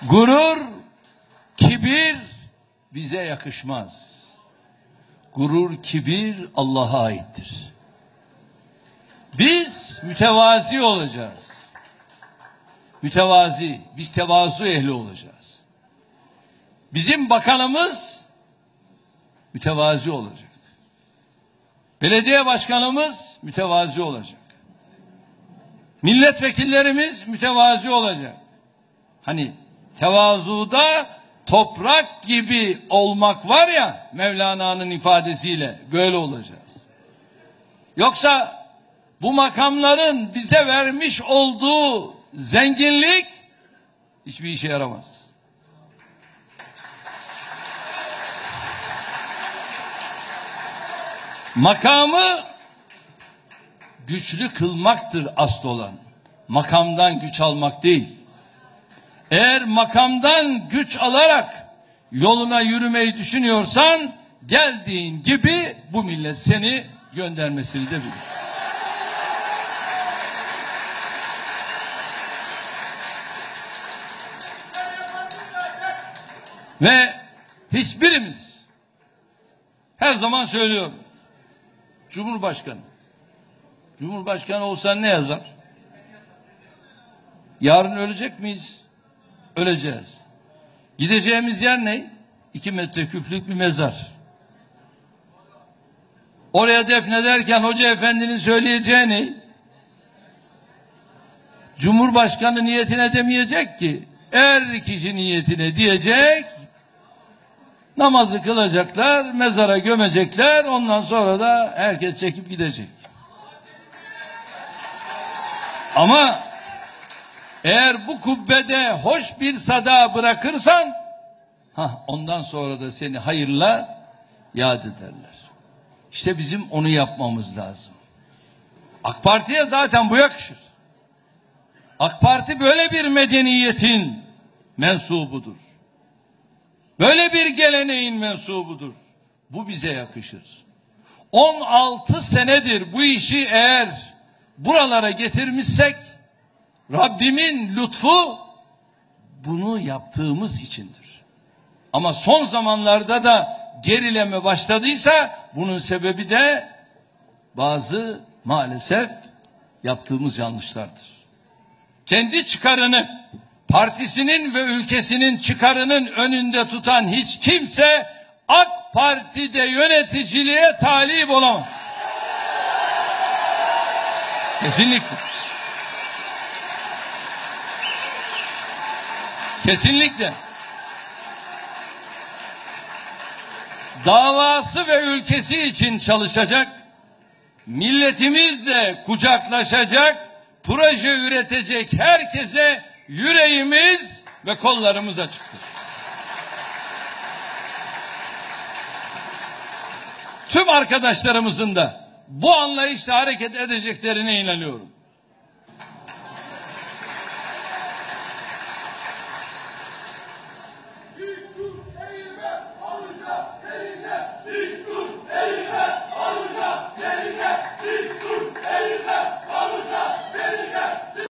Gurur, kibir bize yakışmaz. Gurur, kibir Allah'a aittir. Biz mütevazi olacağız. Mütevazi, biz tevazu ehli olacağız. Bizim bakanımız mütevazi olacak. Belediye başkanımız mütevazi olacak. Milletvekillerimiz mütevazi olacak. Hani tevazuda toprak gibi olmak var ya, Mevlana'nın ifadesiyle böyle olacağız. Yoksa bu makamların bize vermiş olduğu zenginlik hiçbir işe yaramaz. Makamı güçlü kılmaktır asıl olan. Makamdan güç almak değil. Eğer makamdan güç alarak yoluna yürümeyi düşünüyorsan, geldiğin gibi bu millet seni göndermesini de bilir. Ve hiçbirimiz, her zaman söylüyorum, Cumhurbaşkanı olsan ne yazar? Yarın ölecek miyiz? Öleceğiz. Gideceğimiz yer ne? 2 metreküplük bir mezar. Oraya defnederken Hoca Efendi'nin söyleyeceği ne? Cumhurbaşkanı niyetine demeyecek ki. Her kişi niyetine diyecek. Namazı kılacaklar, mezara gömecekler, ondan sonra da herkes çekip gidecek. Ama eğer bu kubbede hoş bir sada bırakırsan, ondan sonra da seni hayırla yad ederler. İşte bizim onu yapmamız lazım. AK Parti'ye zaten bu yakışır. AK Parti böyle bir medeniyetin mensubudur. Böyle bir geleneğin mensubudur. Bu bize yakışır. 16 senedir bu işi eğer buralara getirmişsek, Rabbimin lütfu bunu yaptığımız içindir. Ama son zamanlarda da gerileme başladıysa bunun sebebi de bazı maalesef yaptığımız yanlışlardır. Kendi çıkarını, partisinin ve ülkesinin çıkarının önünde tutan hiç kimse AK Parti'de yöneticiliğe talip olamaz. Kesinlikle. Kesinlikle. Davası ve ülkesi için çalışacak, milletimizle kucaklaşacak, proje üretecek herkese yüreğimiz ve kollarımız açıktır. Tüm arkadaşlarımızın da bu anlayışla hareket edeceklerine inanıyorum.